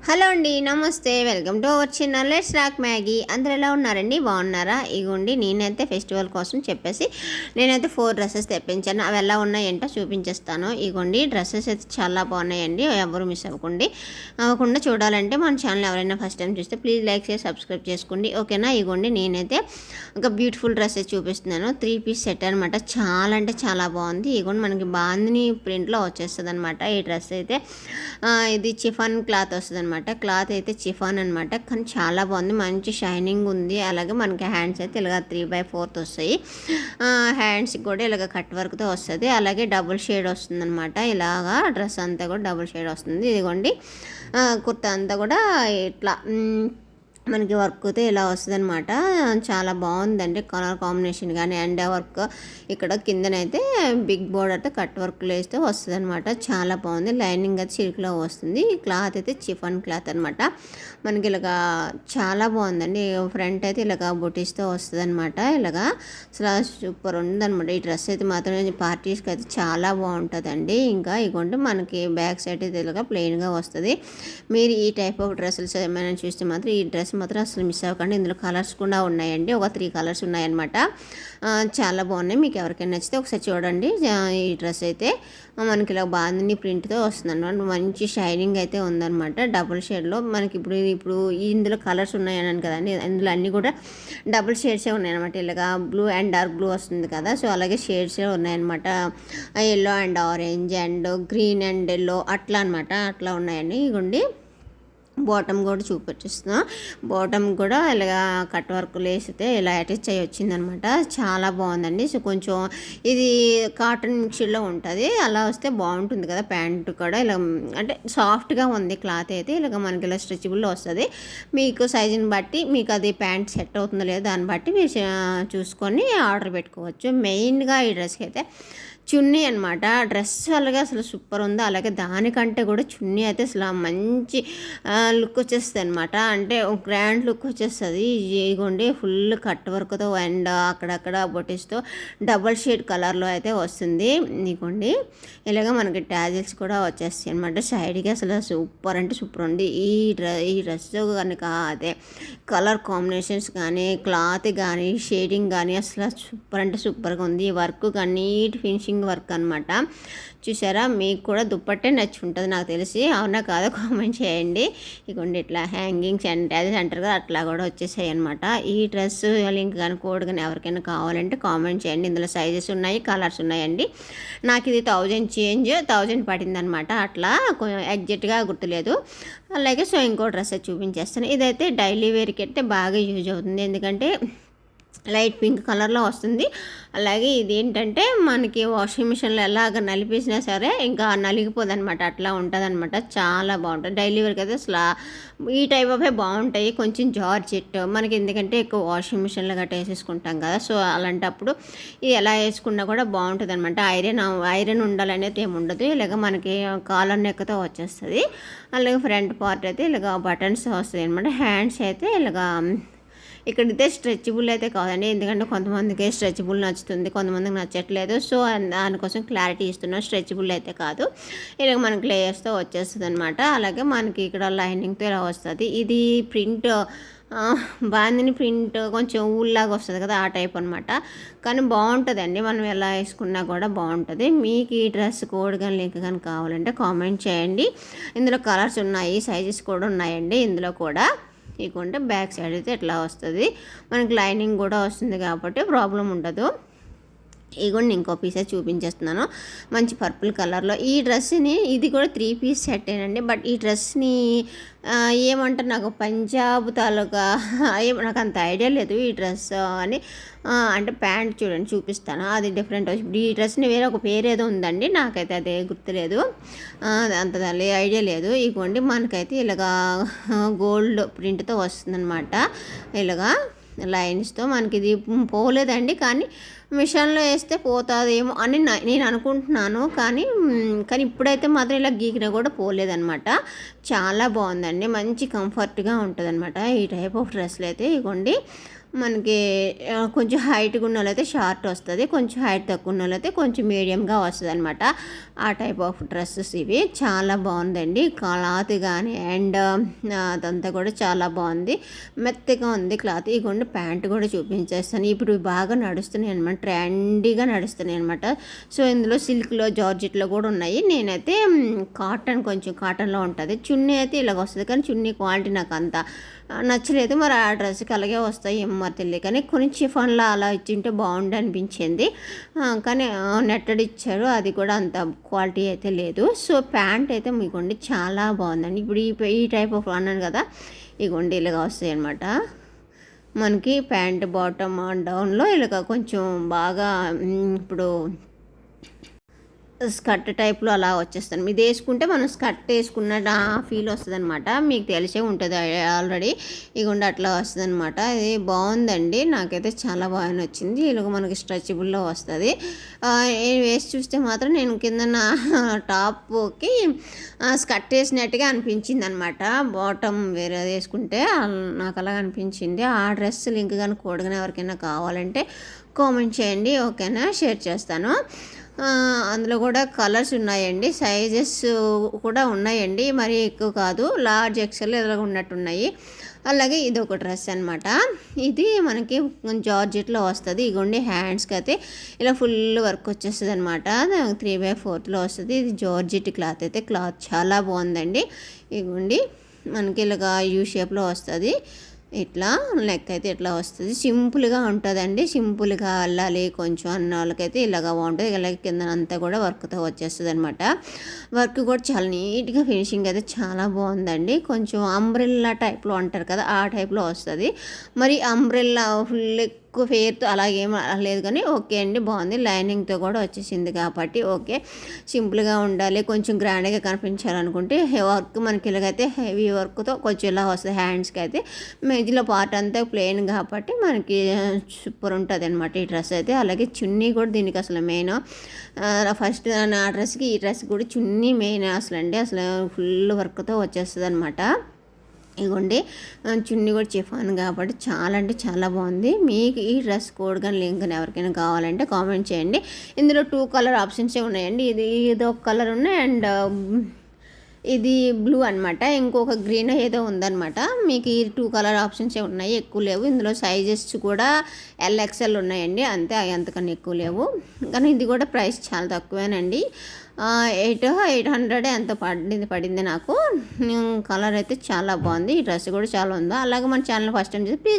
Hello అండి, నమస్తే. Welcome to our channel let's rock Maggi. అందరూ ఎలా ఉన్నారండి? బాగున్నారా? ఇగోండి నేనైతే ఫెస్టివల్ కోసం చెప్పేసి నేనైతే 4 డ్రెస్సెస్ తెప్పించాను. అవి ఎలా ఉన్నాయంటో చూపించేస్తాను. ఇగోండి డ్రెస్సెస్ అయితే చాలా బాగున్నాయండి. ఎవరు మిస్ అవ్వకుండా చూడాలంటే మన ఛానల్ ఎవరైనా ఫస్ట్ టైం చూస్తే ప్లీజ్ లైక్ చేసి సబ్స్క్రైబ్ చేసుకోండి, ఓకేనా? ఇగోండి నేనైతే ఒక బ్యూటిఫుల్ డ్రెస్సెస్ చూపిస్తున్నాను. 3 పీస్ సెట్ అనమాట. చాలా అంటే చాలా బాగుంది. ఇగోండి మనకి బాందిని ప్రింట్లో వచ్చేస్తుంది అనమాట ఈ డ్రెస్ అయితే. ఇది చిఫాన్ క్లాత్ వస్తుంది అనమాట. క్లాత్ అయితే చిఫాన్ అనమాట, కానీ చాలా బాగుంది. మంచి షైనింగ్ ఉంది. అలాగే మనకి హ్యాండ్స్ అయితే ఇలాగ 3/4 వస్తాయి. హ్యాండ్స్కి కూడా ఇలాగ కట్ వర్క్తో వస్తుంది. అలాగే డబుల్ షేడ్ వస్తుంది అనమాట. ఇలాగా డ్రెస్ అంతా కూడా డబుల్ షేడ్ వస్తుంది. ఇదిగోండి కుర్తా అంతా కూడా ఇట్లా మనకి వర్క్ అయితే ఇలా వస్తుంది అనమాట. చాలా బాగుందండి కలర్ కాంబినేషన్ కానీ. అండ్ వర్క్ ఇక్కడ కిందనైతే బిగ్ బోర్డర్తో కట్ వర్క్ వేస్తే వస్తుంది అనమాట. చాలా బాగుంది. లైనింగ్ అయితే సిల్క్లో వస్తుంది. క్లాత్ అయితే చిఫాన్ క్లాత్ అనమాట. మనకి ఇలాగా చాలా బాగుందండి. ఫ్రంట్ అయితే ఇలాగ బొటీస్తో వస్తుంది అనమాట. ఇలాగా అసలు సూపర్ ఉందనమాట. ఈ డ్రెస్ అయితే మాత్రం పార్టీస్కి అయితే చాలా బాగుంటుందండి. ఇంకా ఇగోండి మనకి బ్యాక్ సైడ్ అయితే ఇలాగ ప్లెయిన్గా వస్తుంది. మీరు ఈ టైప్ ఆఫ్ డ్రెస్సెస్ ఏమైనా చూస్తే మాత్రం ఈ డ్రెస్ మాత్రం అసలు మిస్ అవ్వకండి. ఇందులో కలర్స్ కూడా ఉన్నాయండి. ఒక 3 కలర్స్ ఉన్నాయన్నమాట. చాలా బాగున్నాయి. మీకు ఎవరికైనా నచ్చితే ఒకసారి చూడండి. ఈ డ్రెస్ అయితే మనకి ఇలా బాగుంది ప్రింట్తో వస్తుంది అనమాట. మంచి షైనింగ్ అయితే ఉందన్నమాట. డబుల్ షేడ్లో మనకి ఇప్పుడు ఇందులో కలర్స్ ఉన్నాయని కదండి. ఇందులో అన్నీ కూడా డబుల్ షేడ్సే ఉన్నాయన్నమాట. ఇలాగా బ్లూ అండ్ డార్క్ బ్లూ వస్తుంది కదా, సో అలాగే షేడ్సే ఉన్నాయన్నమాట. Yellow and orange and green and yellow అట్లా అనమాట. అట్లా ఉన్నాయండి. ఇగోండి బాటమ్ కూడా చూపించేస్తున్నా. బాటమ్ కూడా ఇలా కట్ వర్క్ వేసితే ఇలా అటాచ్ అయ్యి వచ్చిందనమాట. చాలా బాగుందండి. సో కొంచెం ఇది కాటన్ మిక్స్డ్లో ఉంటుంది. అలా వస్తే బాగుంటుంది కదా. ప్యాంట్ కూడా ఇలా అంటే సాఫ్ట్గా ఉంది క్లాత్ అయితే. ఇలాగ మనకి ఇలా స్ట్రెచబుల్లో వస్తుంది. మీకు సైజుని బట్టి మీకు అది ప్యాంట్ సెట్ అవుతుందో లేదో దాన్ని బట్టి మీరు చూసుకొని ఆర్డర్ పెట్టుకోవచ్చు. మెయిన్గా ఈ డ్రెస్కి అయితే చున్నీ అనమాట. డ్రెస్ అలాగే అసలు సూపర్ ఉంది. అలాగే దానికంటే కూడా చున్నీ అయితే అసలు మంచి లుక్ వచ్చేస్తుంది అనమాట. అంటే గ్రాండ్ లుక్ వచ్చేస్తుంది. ఇదిగోండి ఫుల్ కట్ వర్క్తో అండ్ అక్కడక్కడ బొటిస్తో డబల్ షేడ్ కలర్లో అయితే వస్తుంది. ఇదిగోండి ఇలాగ మనకి ట్యాజిల్స్ కూడా వచ్చేస్తాయి అనమాట. సైడ్కి అసలు సూపర్ అంటే సూపర్ ఉంది. ఈ డ్రెస్ కనుక అదే కలర్ కాంబినేషన్స్ కానీ క్లాత్ కానీ షేడింగ్ కానీ అసలు సూపర్ అంటే సూపర్గా ఉంది. ఈ వర్క్ కానీ నీట్ ఫినిషింగ్ వర్క్ అనమాట. చూసారా? మీకు కూడా దుప్పట్టే నచ్చి ఉంటుంది నాకు తెలిసి. అవునా కాదో కామెంట్ చేయండి. ఇదిగోండి ఇట్లా హ్యాంగింగ్స్ అండ్ ట్యాజెస్ అంటారు కదా, అట్లా కూడా వచ్చేసాయి అనమాట. ఈ డ్రెస్ లింక్ కానీ కోడ్ కానీ ఎవరికైనా కావాలంటే కామెంట్ చేయండి. ఇందులో సైజెస్ ఉన్నాయి, కలర్స్ ఉన్నాయండి. నాకు ఇది 1000 పడింది అనమాట. అట్లా ఎగ్జాక్ట్గా గుర్తులేదు. అలాగే సో ఇంకో డ్రెస్ చూపించేస్తాను. ఇదైతే డైలీ వేర్కి అయితే బాగా యూజ్ అవుతుంది. ఎందుకంటే లైట్ పింక్ కలర్లో వస్తుంది. అలాగే ఇది ఏంటంటే మనకి వాషింగ్ మిషన్లో ఎలాగ నలిపేసినా సరే ఇంకా నలిగిపోదు అనమాట. అట్లా ఉంటుంది అనమాట. చాలా బాగుంటుంది. డైలీ వేర్కి అయితే అసలు ఈ టైప్ ఆఫే బాగుంటాయి. కొంచెం జార్జెట్ మనకి ఎందుకంటే ఎక్కువ వాషింగ్ మిషన్లో గట్రా వేసేసుకుంటాం కదా, సో అలాంటప్పుడు ఇది ఎలా వేసుకున్నా కూడా బాగుంటుంది అనమాట. ఐరన్ ఉండాలనేది ఏమి ఉండదు. ఇలాగ మనకి కాలర్ నెక్తో వచ్చేస్తుంది. అలాగే ఫ్రంట్ పార్ట్ అయితే ఇలాగ బటన్స్ వస్తాయి అనమాట. హ్యాండ్స్ అయితే ఇలాగ ఇక్కడైతే స్ట్రెచబుల్ అయితే కాదండి. ఎందుకంటే కొంతమందికి స్ట్రెచబుల్ నచ్చుతుంది, కొంతమందికి నచ్చట్లేదు. సో దానికోసం క్లారిటీ ఇస్తున్నాం. స్ట్రెచబుల్ అయితే కాదు. ఇలాగ మనకి లేయర్స్తో వచ్చేస్తుంది అనమాట. అలాగే మనకి ఇక్కడ లైనింగ్తో ఇలా వస్తుంది. ఇది ప్రింట్ బాందిని ప్రింట్ కొంచెం ఊళ్ళలాగా వస్తుంది కదా, ఆ టైప్ అనమాట. కానీ బాగుంటుందండి. మనం ఎలా వేసుకున్నా కూడా బాగుంటుంది. మీకు ఈ డ్రెస్ కోడ్ కానీ లింక్ కానీ కావాలంటే కామెంట్ చేయండి. ఇందులో కలర్స్ ఉన్నాయి, సైజెస్ కూడా ఉన్నాయండి ఇందులో కూడా. ఇకుంటే బ్యాక్ సైడ్ అయితే ఎట్లా వస్తుంది. మనకి లైనింగ్ కూడా వస్తుంది కాబట్టి ప్రాబ్లం ఉండదు. ఇగోండి ఇంకో పీసే చూపించేస్తున్నాను. మంచి పర్పుల్ కలర్లో ఈ డ్రెస్ని, ఇది కూడా 3 పీస్ సెట్టేనండి. బట్ ఈ డ్రెస్ని ఏమంటారు, నాకు పంజాబ్ తాలూకా నాకు అంత ఐడియా లేదు ఈ డ్రెస్ అని. అంటే ప్యాంట్ చూడండి చూపిస్తాను, అది డిఫరెంట్. ఈ డ్రెస్ని వేరే ఒక పేరు ఏదో ఉందండి, నాకైతే అదే గుర్తులేదు, అంత ఐడియా లేదు. ఇగోండి మనకైతే ఇలాగా గోల్డ్ ప్రింట్తో వస్తుందన్నమాట. ఇలాగా లైన్స్తో మనకి ఇది పోలేదండి, కానీ మిషన్లో వేస్తే పోతుందేమో అని నేను అనుకుంటున్నాను. కానీ ఇప్పుడైతే మాత్రం ఇలా గీకినా కూడా పోలేదనమాట. చాలా బాగుందండి, మంచి కంఫర్ట్గా ఉంటుందన్నమాట ఈ టైప్ ఆఫ్ డ్రెస్సులు అయితే. ఇగోండి మనకి కొంచెం హైట్గా ఉన్న వాళ్ళైతే షార్ట్ వస్తుంది, కొంచెం హైట్ తక్కువ ఉన్న వాళ్ళైతే కొంచెం మీడియంగా వస్తుంది అనమాట. ఆ టైప్ ఆఫ్ డ్రెస్సెస్ ఇవి. చాలా బాగుందండి క్లాత్ కానీ, అండ్ అదంతా కూడా చాలా బాగుంది, మెత్తగా ఉంది క్లాత్. ఇగోండి ప్యాంట్ కూడా చూపించేస్తాను. ఇప్పుడు బాగా నడుస్తున్నాయి అనమాట, ట్రెండీగా నడుస్తున్నాయి అనమాట. సో ఇందులో సిల్క్లో జార్జెట్లో కూడా ఉన్నాయి. నేనైతే కొంచెం కాటన్లో ఉంటుంది. చున్నీ అయితే ఇలాగ వస్తుంది, కానీ చున్నీ క్వాలిటీ నాకు అంత నచ్చలేదు. మరి ఆ డ్రెస్కి అలాగే వస్తాయి ఏమో మరి తెలియదు, కానీ కొన్ని చిఫాన్లో అలా ఇచ్చింటే బాగుండు అనిపించింది. కానీ నెట్టడి ఇచ్చారు, అది కూడా అంత క్వాలిటీ అయితే లేదు. సో ప్యాంట్ అయితే మీకోండి చాలా బాగుందండి. ఇప్పుడు ఈ టైప్ ఆఫ్ అన్నాను కదా, ఇగోండి ఇలాగ వస్తాయి అనమాట. మనకి ప్యాంట్ బాటమ్ డౌన్లో ఇలాగ కొంచెం బాగా ఇప్పుడు స్కర్ట్ టైప్లో అలా వచ్చేస్తాను. ఇది వేసుకుంటే మనం స్కర్ట్ వేసుకున్న ఫీల్ వస్తుంది అనమాట. మీకు తెలిసే ఉంటుంది ఆల్రెడీ. ఇగోండి అట్లా వస్తుంది అనమాట. ఇది బాగుందండి, నాకైతే చాలా బాగా నచ్చింది. ఇలాగ మనకి స్ట్రెచబుల్లో వస్తుంది. వేసి చూస్తే మాత్రం నేను కింద నా టాప్కి స్కర్ట్ వేసినట్టుగా అనిపించింది అనమాట. బాటమ్ వేరే వేసుకుంటే నాకు అలాగ అనిపించింది. ఆ డ్రెస్ లింక్ కానీ కోడ్ కానీ ఎవరికైనా కావాలంటే కామెంట్ చేయండి, ఓకేనా, షేర్ చేస్తాను. అందులో కూడా కలర్స్ ఉన్నాయండి, సైజెస్ కూడా ఉన్నాయండి, మరీ ఎక్కువ కాదు, లార్జ్ ఎక్సెల్ ఇలా ఉన్నట్టున్నాయి. అలాగే ఇది ఒక డ్రెస్ అనమాట. ఇది మనకి జార్జెట్లో వస్తుంది. ఇగోండి హ్యాండ్స్కి అయితే ఇలా ఫుల్ వర్క్ వచ్చేస్తుంది అనమాట. 3/4లో వస్తుంది. ఇది జార్జెట్ క్లాత్ అయితే, క్లాత్ చాలా బాగుందండి. ఇగోండి మనకి ఇలాగా యూ షేప్లో వస్తుంది. ఇట్లా నెక్ అయితే ఇట్లా వస్తుంది, సింపుల్గా ఉంటుందండి. సింపుల్గా అల్లాలి కొంచెం అన్న వాళ్ళకైతే ఇలాగా బాగుంటుంది. ఇలాగ కింద అంతా కూడా వర్క్తో వచ్చేస్తుంది అనమాట. వర్క్ కూడా చాలా నీట్గా ఫినిషింగ్ అయితే చాలా బాగుందండి. కొంచెం అంబ్రెల్లా టైప్లో అంటారు కదా, ఆ టైప్లో వస్తుంది. మరి అంబ్రెల్లా ఫుల్ ఎక్కువ ఫేర్తో అలాగేం లేదు, కానీ ఓకే అండి, బాగుంది. లైనింగ్తో కూడా వచ్చేసింది కాబట్టి ఓకే. సింపుల్గా ఉండాలి, కొంచెం గ్రాండ్గా కనిపించాలనుకుంటే వర్క్ మనకి ఇలాగైతే హెవీ వర్క్తో కొంచెం ఇలా వస్తుంది. హ్యాండ్స్కి అయితే మెజిలో పార్ట్ అంతా ప్లెయిన్ కాబట్టి మనకి సూపర్ ఉంటుంది అనమాట ఈ డ్రెస్ అయితే. అలాగే చున్నీ కూడా దీనికి అసలు మెయిన్. ఫస్ట్ నా డ్రెస్కి ఈ డ్రెస్ కూడా చున్నీ మెయిన్ అసలు ఫుల్ వర్క్తో వచ్చేస్తుంది అనమాట. ఇగోండి చున్నీ కూడా చిఫాన్ కాబట్టి చాలా అంటే చాలా బాగుంది. మీకు ఈ డ్రెస్ కోడ్ కానీ లింక్ కానీ ఎవరికైనా కావాలంటే కామెంట్ చేయండి. ఇందులో 2 కలర్ ఆప్షన్సే ఉన్నాయండి. ఇది ఒక కలర్ ఉన్నాయి, అండ్ ఇది బ్లూ అనమాట. ఇంకొక గ్రీన్ ఏదో ఉందన్నమాట. మీకు ఈ 2 కలర్ ఆప్షన్సే ఉన్నాయి, ఎక్కువ లేవు. ఇందులో సైజెస్ కూడా LXL ఉన్నాయండి, అంతే, అంతకన్నా ఎక్కువ లేవు. కానీ ఇది కూడా ప్రైస్ చాలా తక్కువేనండి. 800 ఎంత పడింది నాకు. కలర్ అయితే చాలా బాగుంది. ఈ డ్రెస్ కూడా చాలా ఉందో. అలాగే మన ఛానల్ ఫస్ట్ టైం చేసి ప్లీజ్